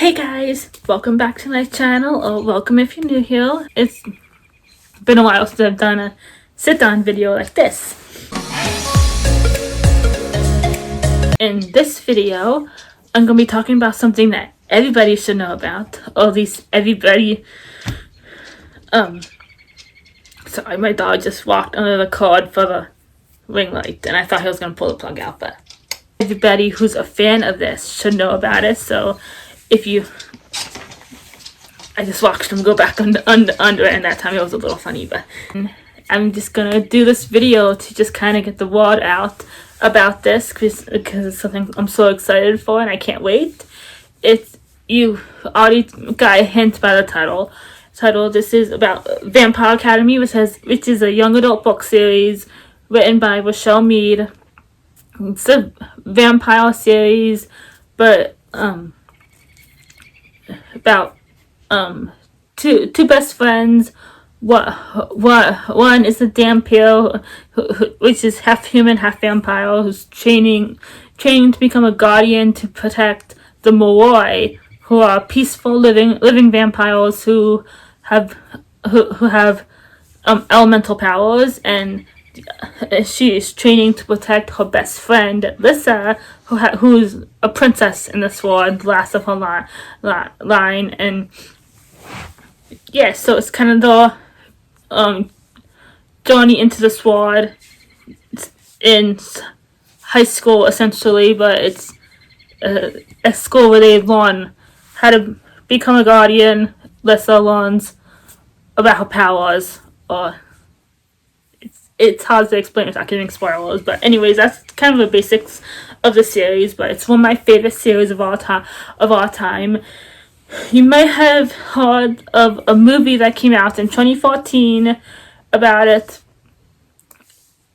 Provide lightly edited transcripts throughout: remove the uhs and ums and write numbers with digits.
Hey guys, welcome back to my channel, or welcome if you're new here. It's been a while since I've done a sit-down video like this. In this video, I'm going to be talking about something that everybody should know about, or at least everybody. Sorry, my dog just walked under the cord for the ring light, and I thought he was going to pull the plug out, but everybody who's a fan of this should know about it. So I just watched him go back under it, and that time it was a little funny, but I'm just gonna do this video to just kind of get the word out about this, because it's something I'm so excited for and I can't wait. You already got a hint by the title. This is about Vampire Academy, which is a young adult book series written by Richelle Mead. It's a vampire series, but about two best friends. One is a vampire, which is half human, half vampire, who's training to become a guardian to protect the Moroi, who are peaceful living vampires who have elemental powers, and she is training to protect her best friend Lisa, who's a princess in the sword, the last of her line. And yeah, so it's kind of the journey into the sword. It's in high school essentially, but it's a school where they learn how to become a guardian. Lisa learns about her powers, or it's hard to explain without giving spoilers, but anyways, that's kind of the basics of the series. But it's one of my favorite series of all time. You might have heard of a movie that came out in 2014 about it.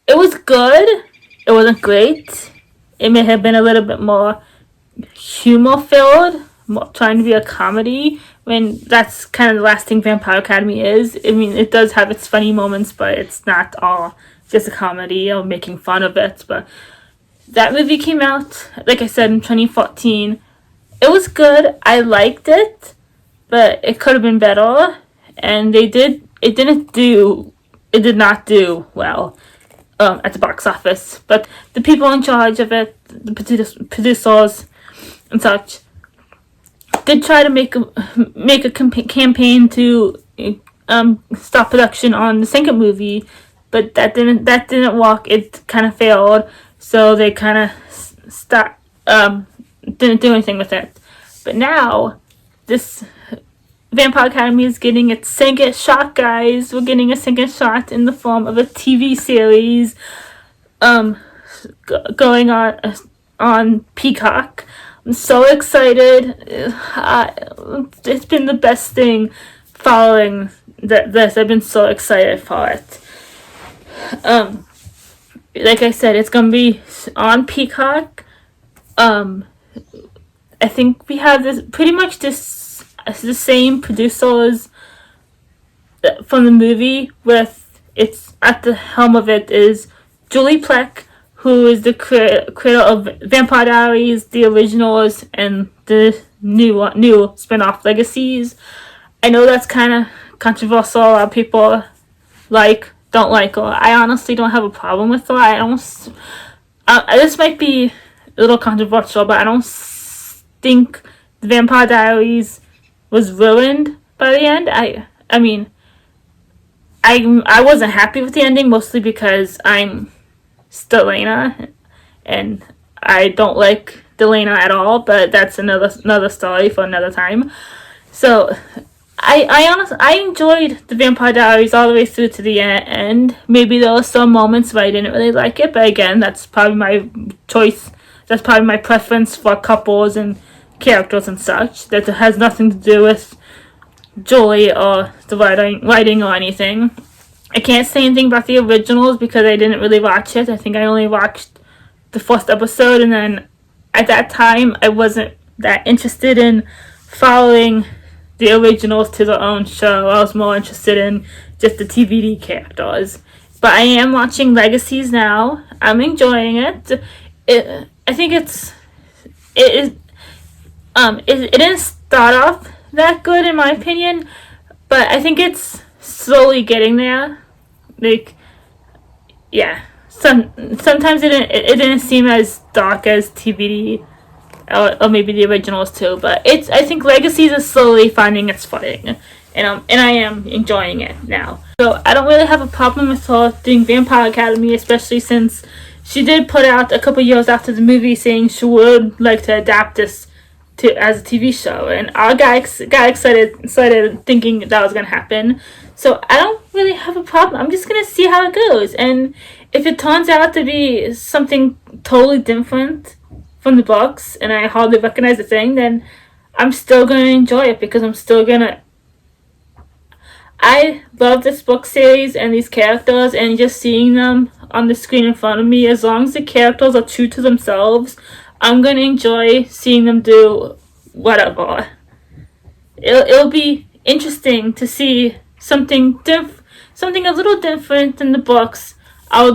It was good. It wasn't great. It may have been a little bit more humor-filled, trying to be a comedy, when that's kind of the last thing Vampire Academy is. I mean, it does have its funny moments, but it's not all just a comedy or making fun of it. But that movie came out, like I said, in 2014. It was good. I liked it, but it could have been better. And it did not do well at the box office. But the people in charge of it, the producers and such, did try to make a campaign to stop production on the second movie, but that didn't work. It kind of failed, so they kind of stopped. Didn't do anything with it. But now this Vampire Academy is getting its second shot, guys. We're getting a second shot in the form of a TV series going on Peacock. I'm so excited. It's been the best thing following this. I've been so excited for it. Like I said, it's going to be on Peacock. I think we have the same producers from the movie. It's at the helm of it is Julie Plec, who is the creator of Vampire Diaries, the originals, and the new spin-off Legacies. I know that's kind of controversial. A lot of people don't like her. I honestly don't have a problem with her. This might be a little controversial, but I don't think the Vampire Diaries was ruined by the end. I mean, I wasn't happy with the ending, mostly because I'm Delana, and I don't like Delana at all, but that's another story for another time. So I enjoyed the Vampire Diaries all the way through to the end. Maybe there were some moments where I didn't really like it, but again, that's probably my choice. That's probably my preference for couples and characters and such. That has nothing to do with Julie or the writing or anything. I can't say anything about the originals because I didn't really watch it. I think I only watched the first episode, and then at that time I wasn't that interested in following the originals to their own show. I was more interested in just the TVD characters. But I am watching Legacies now. I'm enjoying it. I think it is start off that good in my opinion, but I think it's slowly getting there. Like, yeah, sometimes it didn't seem as dark as TVD, or maybe the originals too. But I think Legacies is slowly finding its footing, and I am enjoying it now. So I don't really have a problem with her doing Vampire Academy, especially since she did put out a couple years after the movie saying she would like to adapt this as a TV show, and I got excited thinking that was gonna happen. So I don't really have a problem. I'm just gonna see how it goes, and if it turns out to be something totally different from the books, and I hardly recognize the thing, then I'm still gonna enjoy it because I love this book series and these characters, and just seeing them on the screen in front of me. As long as the characters are true to themselves, I'm gonna enjoy seeing them do whatever. It'll be interesting to see something a little different than the books. I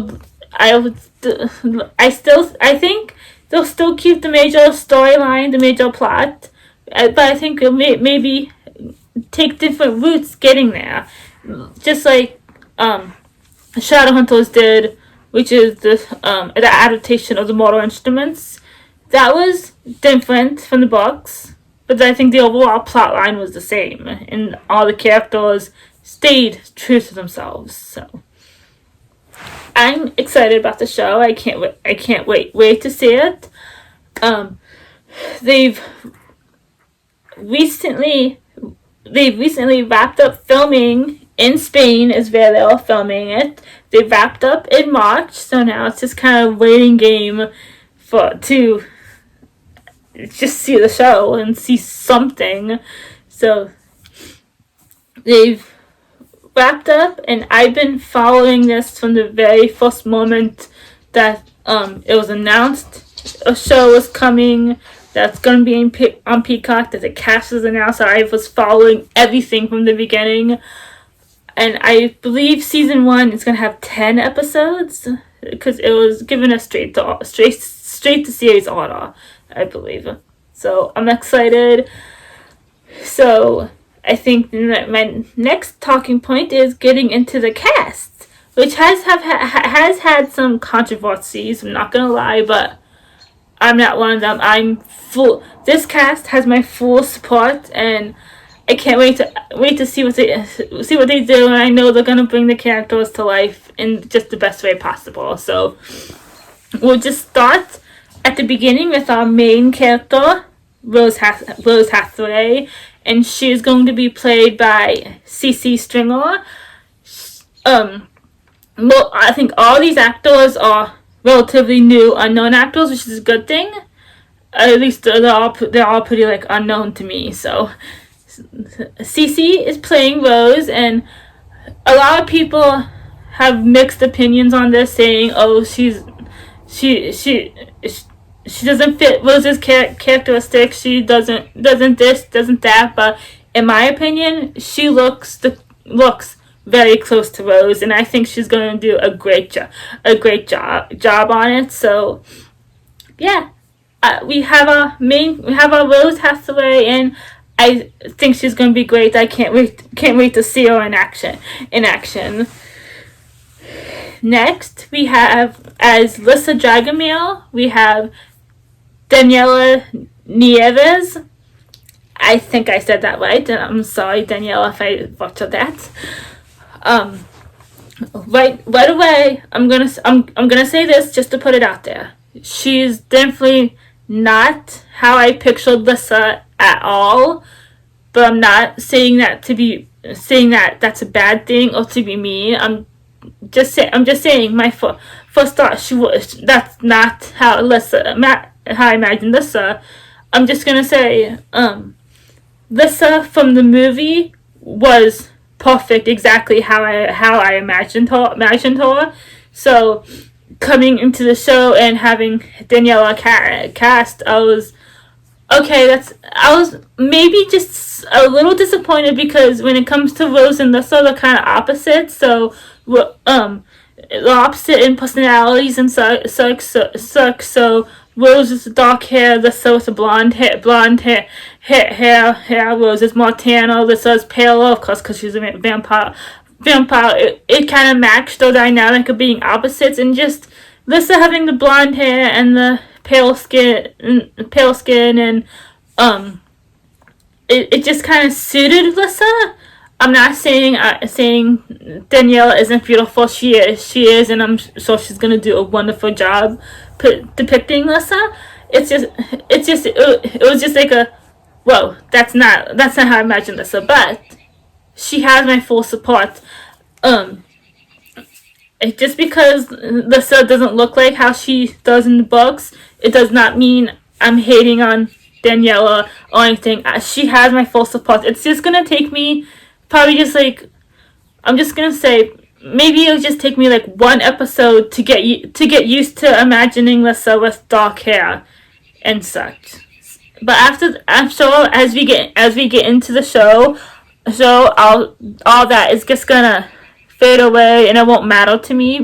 think they'll still keep the major storyline, the major plot, but I think it'll maybe take different routes getting there, just like Shadowhunters did, which is the adaptation of the Mortal Instruments. That was different from the books, but I think the overall plot line was the same, and all the characters stayed true to themselves. So I'm excited about the show. I can't wait to see it. They've recently wrapped up filming in Spain, is where they were filming it. They wrapped up in March, so now it's just kind of waiting game to just see the show and see something. So they've wrapped up, and I've been following this from the very first moment that it was announced a show was coming that's going to be on Peacock, that the cast was announced. So I was following everything from the beginning, and I believe season 1 is going to have 10 episodes because it was given a straight to series order, I believe. So I'm excited. So I think my next talking point is getting into the cast, which has had some controversies. I'm not gonna lie, but I'm not one of them. This cast has my full support, and I can't wait to see what they do. And I know they're gonna bring the characters to life in just the best way possible. So we'll just start at the beginning with our main character, Rose Hathaway, and she's going to be played by CC Stringer. Well, I think all these actors are relatively new, unknown actors, which is a good thing. At least they're all pretty unknown to me. So CC is playing Rose, and a lot of people have mixed opinions on this, saying, "Oh, she doesn't fit Rose's characteristics. She doesn't this, doesn't that." But in my opinion, she looks very close to Rose, and I think she's going to do a great job on it. So yeah, we have our Rose Hathaway, and I think she's going to be great. I can't wait to see her in action. Next, we have, as Lissa Dragomir, we have Daniela Nieves. I think I said that right, and I'm sorry, Daniela, if I butchered that. Right away, I'm gonna say this just to put it out there. She's definitely not how I pictured Lissa at all, but I'm not saying that that's a bad thing or to be mean. I'm just saying my first thought. That's not how I imagined Lissa. I'm just gonna say, Lissa from the movie was perfect, exactly how I imagined her. So coming into the show and having Daniela cast, I was maybe just a little disappointed, because when it comes to Rose and Lissa, they're kind of opposite. So the opposite in personalities and such. So Rose is dark hair, Lissa with the blonde hair. Rose is Montana, Lissa is pale, of course, because she's a vampire. It kind of matched the dynamic of being opposites, and just Lissa having the blonde hair and the pale skin, and it just kind of suited Lissa. I'm not saying Daniela isn't beautiful. She is, and I'm sure she's gonna do a wonderful job depicting Lissa. It was just like a, whoa, that's not how I imagined Lissa, but she has my full support. Just because Lissa doesn't look like how she does in the books, it does not mean I'm hating on Daniela or anything. She has my full support. It's just gonna take me probably just like, I'm just gonna say, maybe it'll just take me like one episode to get used to imagining Lissa with dark hair and such. But I'm sure as we get into the show, all that is just gonna fade away, and it won't matter to me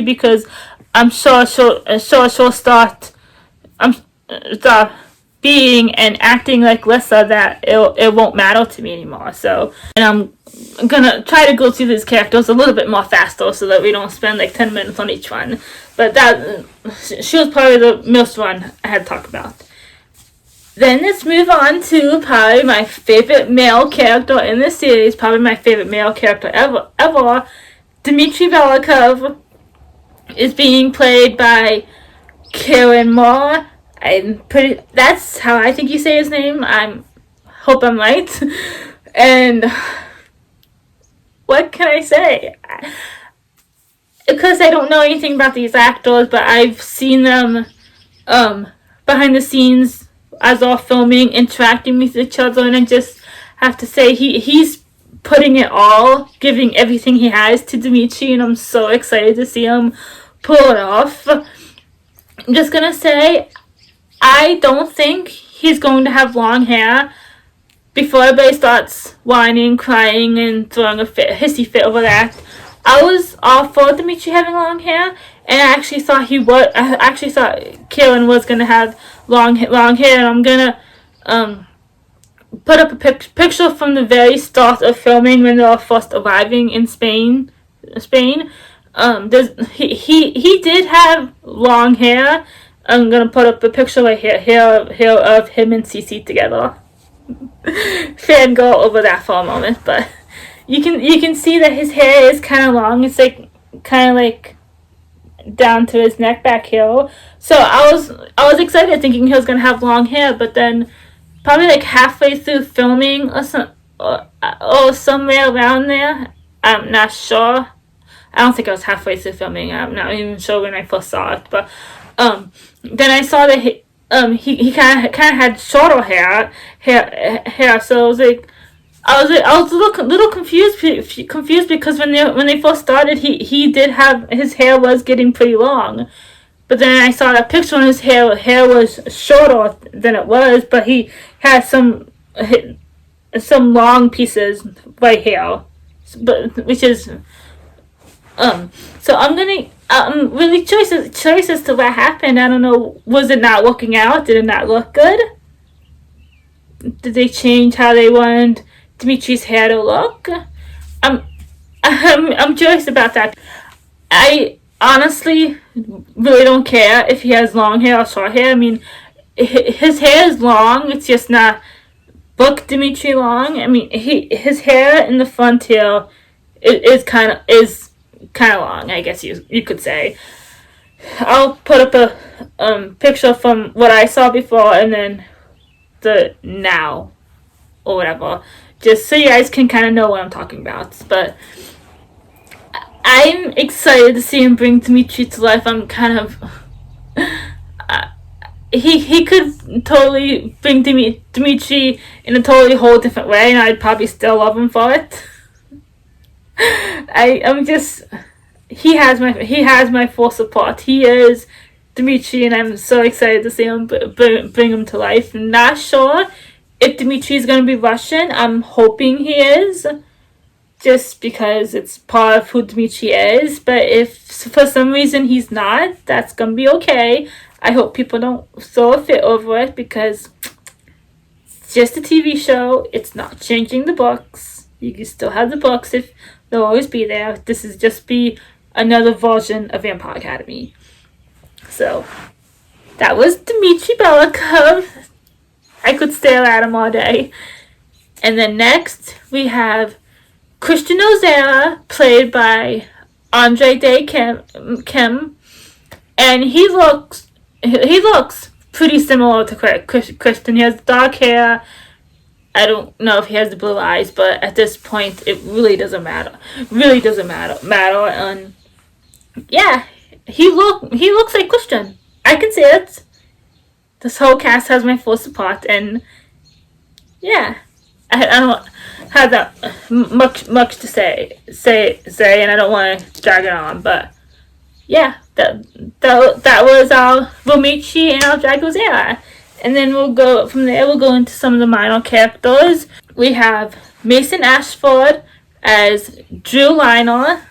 because I'm sure she'll start being and acting like Lissa, that it won't matter to me anymore. So, and I'm gonna try to go through these characters a little bit more faster so that we don't spend like 10 minutes on each one. But she was probably the most one I had to talk about. Then let's move on to probably my favorite male character in this series, probably my favorite male character ever. Dimitri Belikov is being played by Kieran Moore. That's how I think you say his name. Hope I'm right. And what can I say? Because I don't know anything about these actors, but I've seen them behind the scenes as they're filming, interacting with each other, and I just have to say he's putting it all, giving everything he has to Dimitri, and I'm so excited to see him pull it off. I'm just gonna say, I don't think he's going to have long hair before everybody starts whining, crying, and throwing a hissy fit over that. I was all for Dimitri having long hair, and I actually thought Kieran was gonna have long hair, and I'm gonna put up a picture from the very start of filming when they were first arriving in Spain. He did have long hair. I'm gonna put up a picture right here of him and Cece together. Fangirl over that for a moment, but you can see that his hair is kind of long. It's like kind of like down to his neck back here. So I was excited, thinking he was gonna have long hair, but then probably like halfway through filming or somewhere around there, I'm not sure. I don't think I was halfway through filming. I'm not even sure when I first saw it, but then I saw that he kind of had shorter hair. So I was like, I was a little confused because when they first started, he did have, his hair was getting pretty long, but then I saw that picture and his hair was shorter than it was, but he had some long pieces right here, but which is so I'm really curious as to what happened. I don't know, was it not working out? Did it not look good? Did they change how they wanted Dimitri's hair to look? I'm curious about that. I honestly really don't care if he has long hair or short hair. I mean, his hair is long. It's just not book Dimitri long. I mean, his hair in the front here is kind of long, I guess you could say. I'll put up a picture from what I saw before and then the now or whatever, just so you guys can kind of know what I'm talking about. But I'm excited to see him bring Dimitri to life. I'm kind of he could totally bring Dimitri in a totally whole different way, and I'd probably still love him for it. I'm just, he has my full support. He is Dimitri, and I'm so excited to see him bring him to life. I'm not sure if Dimitri is going to be Russian. I'm hoping he is, just because it's part of who Dimitri is. But if for some reason he's not, that's going to be okay. I hope people don't throw a fit over it, because it's just a TV show. It's not changing the books. You can still have the books, if they'll always be there. This is just be another version of Vampire Academy. So that was Dimitri Belikov. I could stare at him all day. And then next we have Christian Ozara, played by Andre Day Kim, and he looks pretty similar to Christian. He has dark hair. I don't know if he has the blue eyes, but at this point, it really doesn't matter. And yeah, he looks like Christian. I can see it. This whole cast has my full support, and yeah, I don't have that much to say, and I don't want to drag it on, but yeah, that was our Dimitri and our drag Ozara. And then we'll go from there. We'll go into some of the minor characters. We have Mason Ashford as Drew Lionel.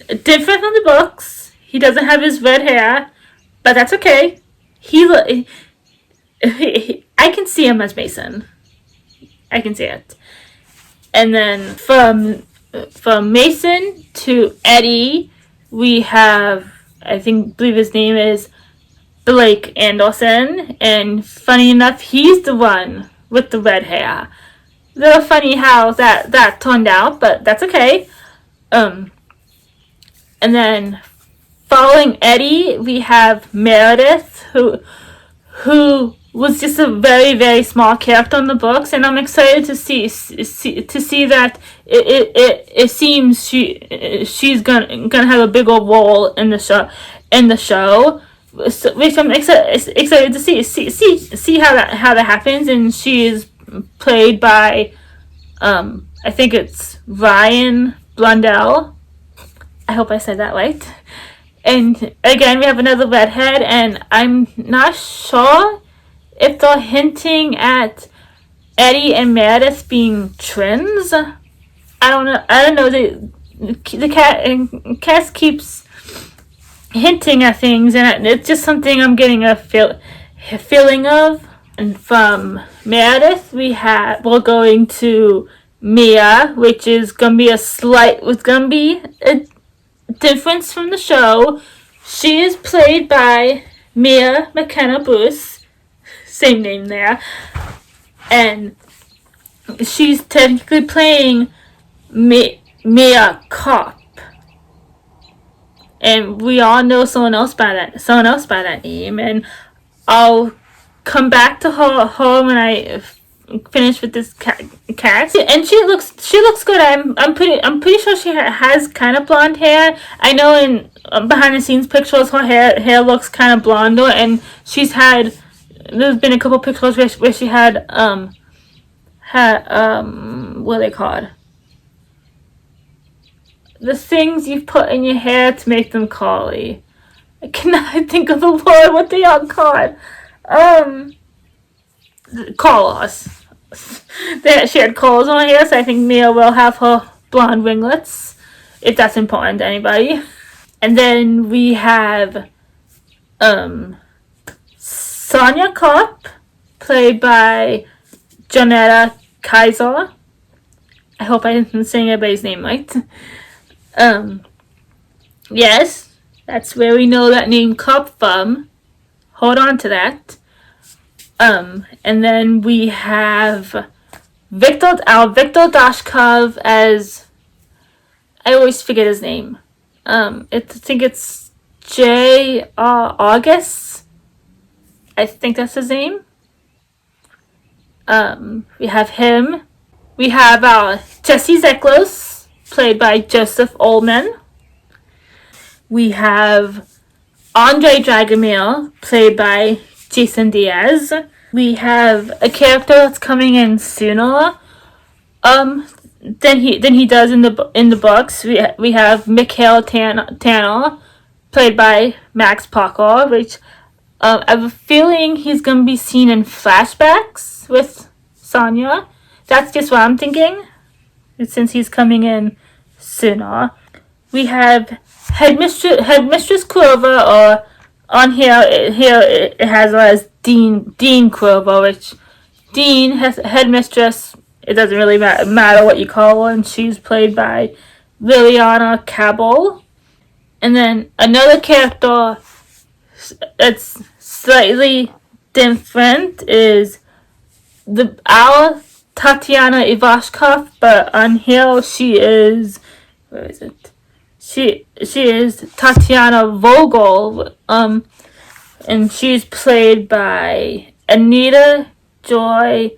Different from the books. He doesn't have his red hair, but that's okay. I can see him as Mason. I can see it. And then from Mason to Eddie, we have, believe his name is Blake Anderson, and funny enough, he's the one with the red hair. A little funny how that turned out, but that's okay. And then following Eddie, we have Meredith, who was just a very, very small character in the books, and I'm excited to see that it seems she's gonna have a bigger role in the show. So, which I'm excited to see how that happens. And she is played by I think it's Ryan Blundell. I hope I said that right. And again, we have another redhead, and I'm not sure if they're hinting at Eddie and Meredith being twins. I don't know. The cast keeps hinting at things, and it's just something I'm getting a feeling of. And from Meredith, we're going to Mia, which is gonna be a difference from the show. She is played by Mia McKenna Bruce, same name there, and she's technically playing Mia Cop. And we all know someone else by that name, and I'll come back to her when I finish with this cast. And she looks good. I'm pretty sure she has kind of blonde hair. I know in behind the scenes pictures her hair looks kind of blonder, and there's been a couple pictures where she had what are they called? The things you put in your hair to make them curly. I cannot think of the word. What they are called? Curlers. She had curls on her hair, so I think Mia will have her blonde ringlets, if that's important to anybody. And then we have Sonia Kopp, played by Jonetta Kaiser. I hope I'm saying everybody's name right. Yes, that's where we know that name Kopp from. Hold on to that. And then we have Victor Dashkov as, I always forget his name. I think it's J. August. I think that's his name. We have him. We have Jesse Zeklos, played by Joseph Ullman. We have Andre Dragomir, played by Jason Diaz. We have a character that's coming in sooner than he does in the books. We have Mikhail Tanner, played by Max Parker, which I have a feeling he's gonna be seen in flashbacks with Sonia. That's just what I'm thinking, since he's coming in sooner. We have Headmistress Clover, or on here it has as Dean Quovo, which Dean has headmistress. It doesn't really matter what you call her, and she's played by Liliana Cabell. And then another character that's slightly different is our Tatiana Ivashkov, but on here she is, where is it? She is Tatiana Vogel, and she's played by Anita Joy.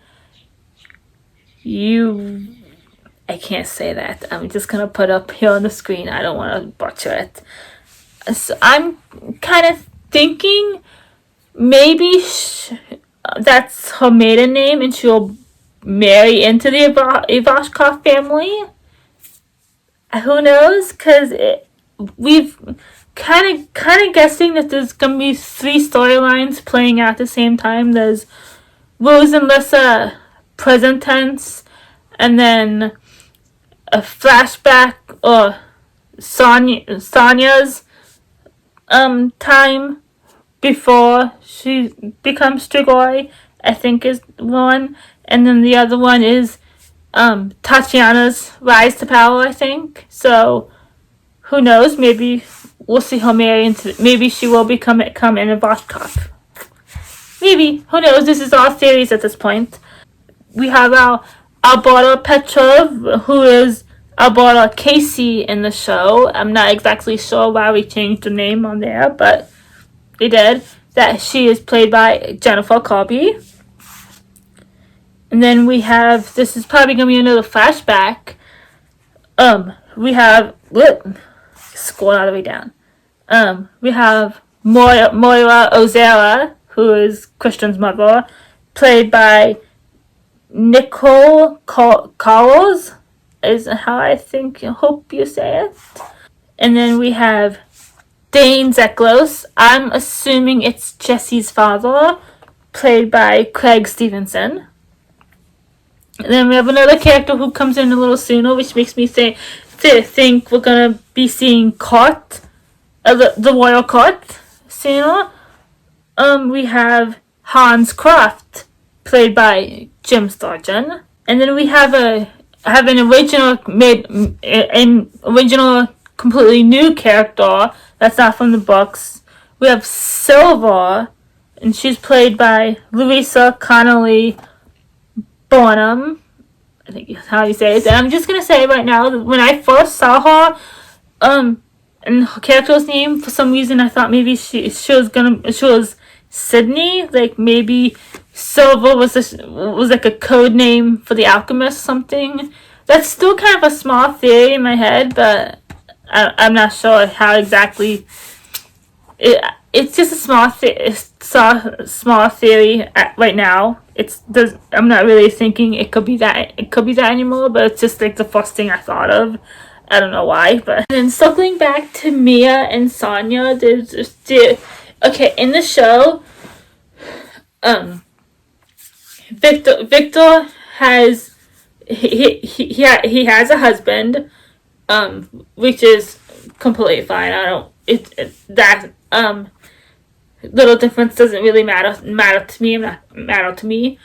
I can't say that. I'm just gonna put up here on the screen. I don't want to butcher it. So I'm kind of thinking maybe that's her maiden name, and she'll marry into the Ivashkov family. Who knows? Because we've kind of guessing that there's gonna be 3 storylines playing out at the same time. There's Rose and Lissa present tense, and then a flashback or Sonya's time before she becomes Strigoi, I think is one, and then the other one is Tatiana's rise to power, I think. So who knows? Maybe we'll see her marry into. Maybe she will become in a Voshkov. Maybe, who knows? This is all theories at this point. We have our Alberta Petrov, who is Alberta Casey in the show. I'm not exactly sure why we changed the name on there, but they did. That she is played by Jennifer Kirby. And then we have, this is probably going to be another flashback. We have, scroll all the way down. We have Moira Ozara, who is Christian's mother, played by Nicole Carlos, is how I hope you say it. And then we have Dane Zeklos. I'm assuming it's Jesse's father, played by Craig Stevenson. And then we have another character who comes in a little sooner, which makes me think we're gonna be seeing Cort, the royal Cort, sooner. We have Hans Kraft, played by Jim Sturgeon, and then we have an original completely new character that's not from the books. We have Silva, and she's played by Louisa Connolly Bonham, I think is how you say it. And I'm just gonna say right now that when I first saw her, and her character's name, for some reason I thought maybe she was Sydney, like maybe Silva was like a code name for the alchemist or something. That's still kind of a small theory in my head, but I'm not sure how exactly. It's just a small theory right now. I'm not really thinking it could be that anymore, but it's just like the first thing I thought of. I don't know why, but and then circling back to Mia and Sonya, okay, in the show, Victor has he has a husband, which is completely fine. That little difference doesn't really matter to me.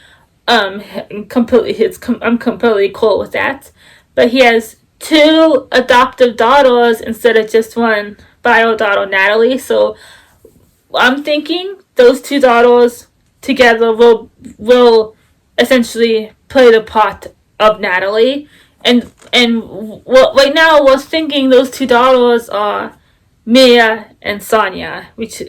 I'm completely cool with that. But he has 2 adoptive daughters instead of just one bio daughter, Natalie. So I'm thinking those 2 daughters together will essentially play the part of Natalie. And right now we're thinking those 2 daughters are Mia and Sonya, which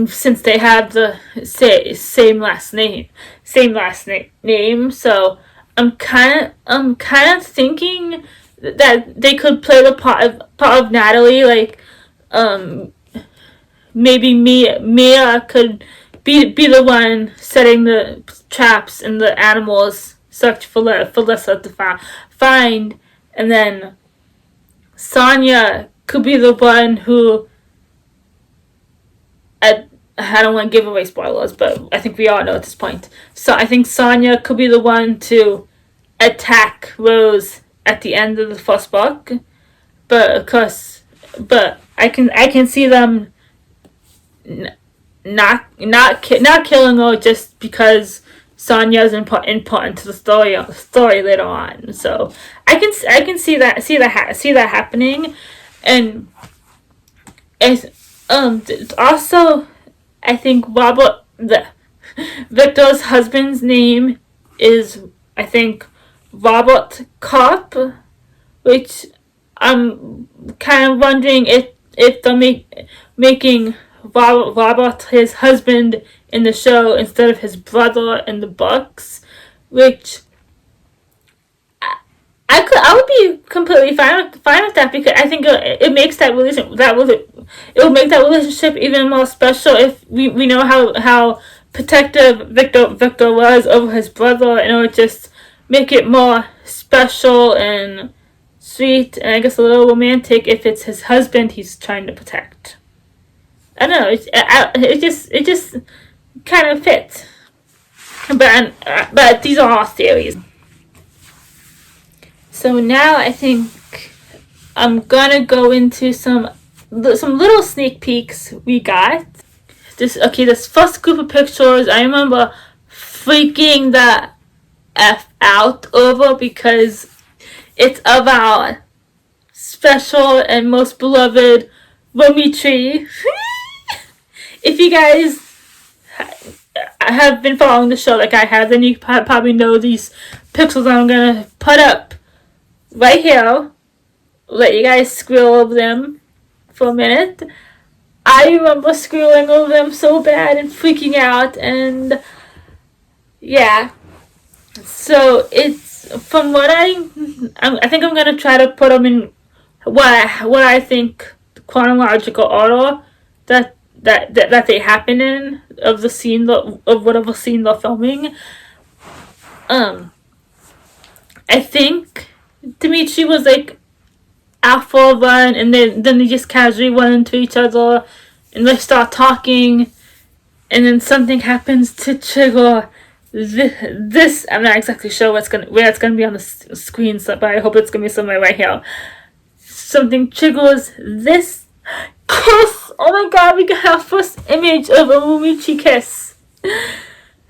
since they have the same last name. So I'm kind of thinking that they could play the part of Natalie, like maybe Mia could be the one setting the traps and the animals search for Lissa to find, and then Sonya could be the one who, I don't want to give away spoilers, but I think we all know at this point. So I think Sonya could be the one to attack Rose at the end of the first book, but I can see them not killing her just because Sonya's important to the story later on. So I can see that happening, and it's also, I think, Victor's husband's name is, I think, Robert Kopp, which I'm kind of wondering if they're making Robert his husband in the show instead of his brother in the books, which I would be completely fine with that, because I think it makes it will make that relationship even more special if we know how protective Victor was over his brother, and it would just make it more special and sweet, and I guess a little romantic if it's his husband he's trying to protect. I don't know. It just kind of fits. But these are all theories. So now I think I'm gonna go into some little sneak peeks we got. This first group of pictures, I remember freaking the F out over, because it's of our special and most beloved Dimitri. If you guys have been following the show like I have, then you probably know these pixels I'm going to put up right here. Let you guys scroll over them for a minute. I remember scrolling over them so bad and freaking out, and yeah. So it's, from what I think I'm going to try to put them in what I think chronological order that they happen in, of the scene, of whatever scene they're filming. I think Dimitri was like out for a run, and then they just casually run into each other, and they start talking, and then something happens to trigger this. I'm not exactly sure where it's gonna be on the screen, but I hope it's gonna be somewhere right here. Something triggers this kiss. Oh my god, we got our first image of a Dimitri kiss.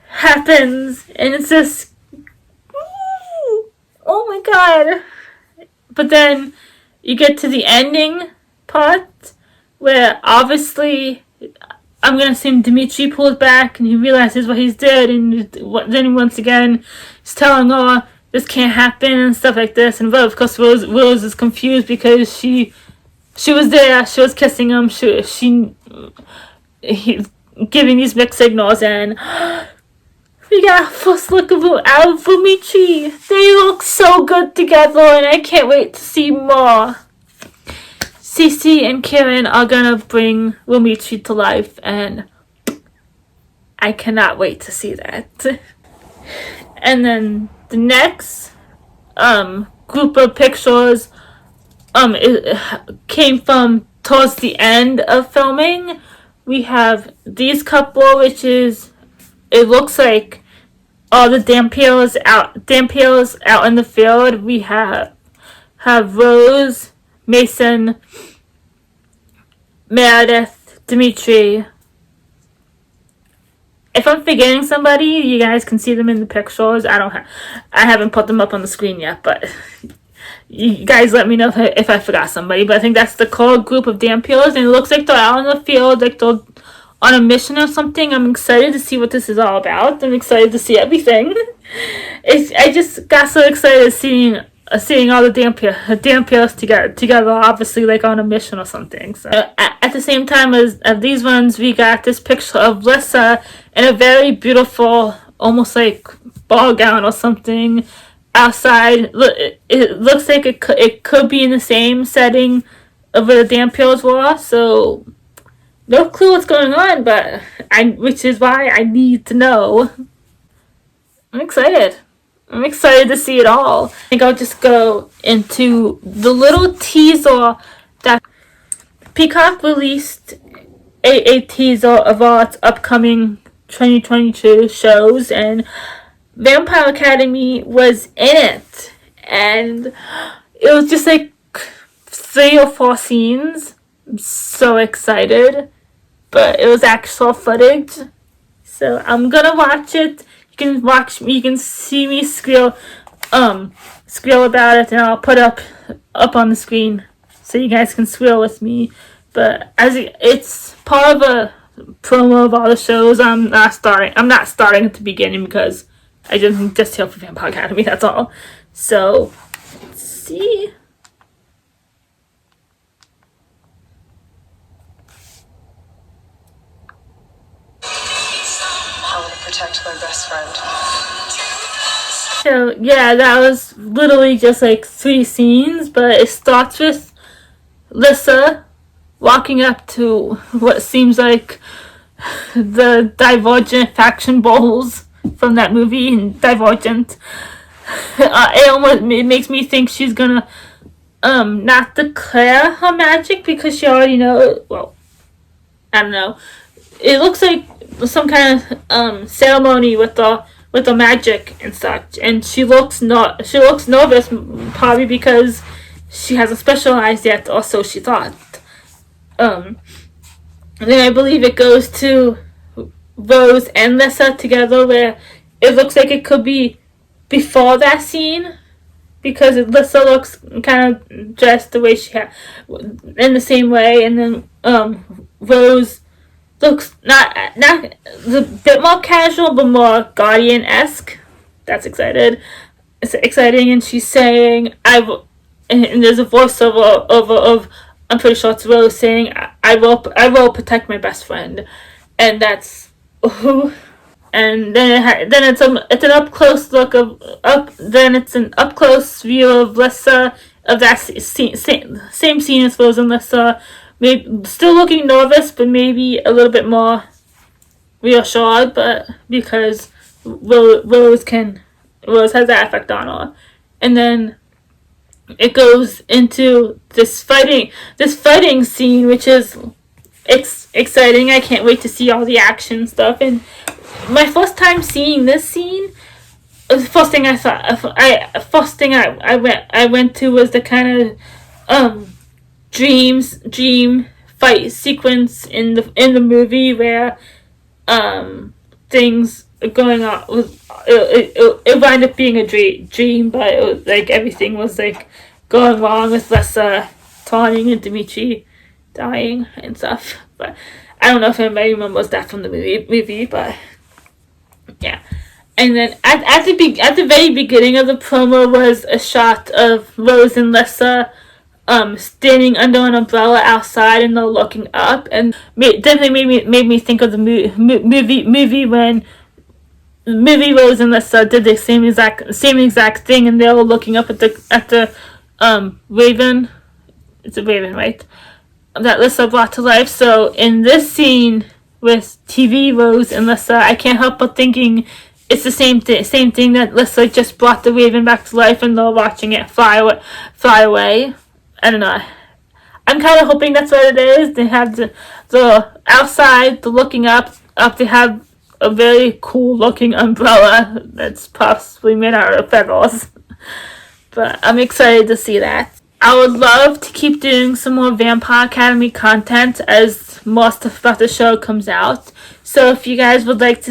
Happens, and it's just, oh my god. But then you get to the ending part, where obviously I'm gonna assume Dimitri pulls back and he realizes what he's did, and then once again he's telling her this can't happen and stuff like this. And of course Rose is confused because she was there, she was kissing him, he's giving these mixed signals, and we got a first look of Dimitri. They look so good together, and I can't wait to see more. Cece and Karen are gonna bring Dimitri to life, and I cannot wait to see that. And then the next group of pictures it came from towards the end of filming. We have these couple, which is, it looks like all the Dampiers out in the field. We have Rose, Mason, Meredith, Dimitri. If I'm forgetting somebody, you guys can see them in the pictures. I haven't put them up on the screen yet, but you guys let me know if I forgot somebody. But I think that's the core group of Dampiers, and it looks like they're out in the field, like they're on a mission or something. I'm excited to see what this is all about. I'm excited to see everything. I just got so excited seeing all the Dampiers together, obviously like on a mission or something. So at the same time as these ones, we got this picture of Lissa in a very beautiful, almost like ball gown or something, outside. It looks like it could be in the same setting of where the Dampiers were. So no clue what's going on, but which is why I need to know. I'm excited to see it all. I think I'll just go into the little teaser that Peacock released, a teaser of all its upcoming 2022 shows, and Vampire Academy was in it. And it was just like 3 or 4 scenes. I'm so excited. but it was actual footage. So I'm gonna watch it. You can watch me. You can see me squeal about it, and I'll put up on the screen so you guys can squeal with me. But as it's part of a promo of all the shows, I'm not starting at the beginning because I just here for Vampire Academy. That's all. So let's see. I want to protect my best friend. So yeah, that was literally just like 3 scenes, but it starts with Lissa walking up to what seems like the Divergent faction bowls from that movie, and Divergent. It makes me think she's gonna not declare her magic because she already knows. Well, I don't know. It looks like some kind of ceremony with the magic and such, and she looks nervous, probably because she hasn't specialized yet, or so she thought. And then I believe it goes to Rose and Lissa together, where it looks like it could be before that scene, because Lissa looks kind of dressed the way in the same way, and then Rose looks not a bit more casual, but more Guardian-esque. That's excited. It's exciting, and she's saying, and there's a voiceover of, I'm pretty sure it's Rose saying, I will protect my best friend. And that's, and then it's an up close look it's an up close view of Lissa, of that same scene as Rose and Lissa, maybe still looking nervous, but maybe a little bit more reassured, but because Rose has that effect on her. And then it goes into this fighting scene, which is exciting. I can't wait to see all the action stuff. And my first time seeing this scene, the first thing I went to was the kind of dream fight sequence in the movie where things are going on. It wound up being a dream, but it was like everything was like going wrong with Lissa turning and Dimitri dying and stuff. But I don't know if anybody remembers that from the movie, but yeah. And then at the very beginning of the promo was a shot of Rose and Lissa standing under an umbrella outside, and they're looking up, and definitely made me think of the movie when Rose and Lissa did the same exact thing, and they were looking up at the raven. It's a raven, right? That Lissa brought to life. So in this scene with TV Rose and Lissa, I can't help but thinking it's the same thing that Lissa just brought the raven back to life, and they're watching it fly away. I don't know. I'm kind of hoping that's what it is. They have the outside, the looking up. They have a very cool looking umbrella that's possibly made out of feathers. But I'm excited to see that. I would love to keep doing some more Vampire Academy content as more stuff about the show comes out. So if you guys would like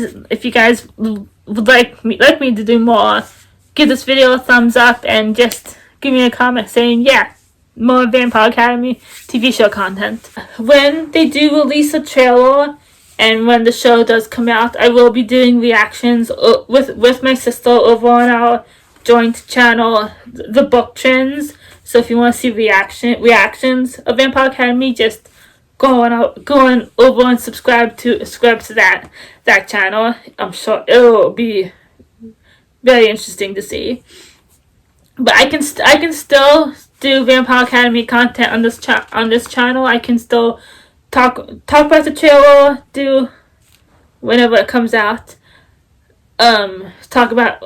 me to do more, give this video a thumbs up and just give me a comment saying, yeah, more Vampire Academy TV show content. When they do release a trailer and when the show does come out, I will be doing reactions with my sister over on our joint channel, The Book Trends. So if you want to see reactions of Vampire Academy, just go on over and subscribe to that channel. I'm sure it'll be very interesting to see. But I can still do Vampire Academy content on this channel. I can still talk about the trailer, do whenever it comes out. Talk about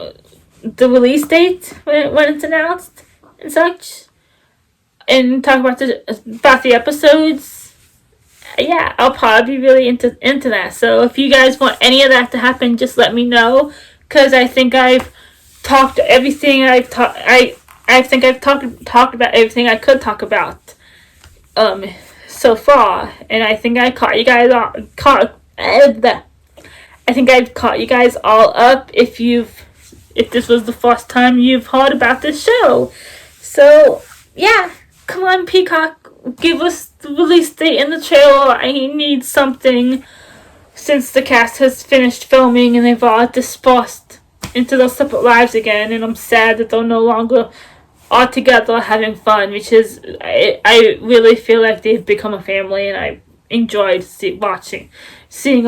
the release date when it's announced and such, and talk about the episodes. Yeah, I'll probably be really into that. So if you guys want any of that to happen, just let me know, because I think I've talked everything I think I've talked about everything I could talk about. so far, and I think I caught you guys all, I think I've caught you guys all up if this was the first time you've heard about this show. So yeah, come on Peacock, give us the release date in the trailer. I need something, since the cast has finished filming and they've all dispersed into their separate lives again, and I'm sad that they're no longer all together having fun, which is, I really feel like they've become a family, and I enjoyed seeing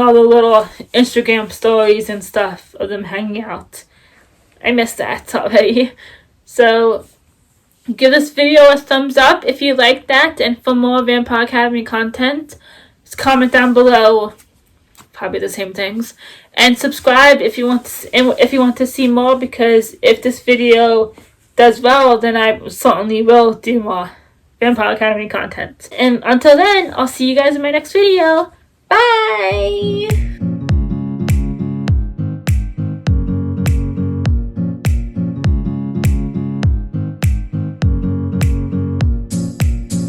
all the little Instagram stories and stuff of them hanging out. I miss that already. So give this video a thumbs up if you like that, and for more Vampire Academy content, just comment down below, probably the same things, and subscribe if you want to see more, because if this video does well, then I certainly will do more Vampire Academy content. And until then, I'll see you guys in my next video. Bye!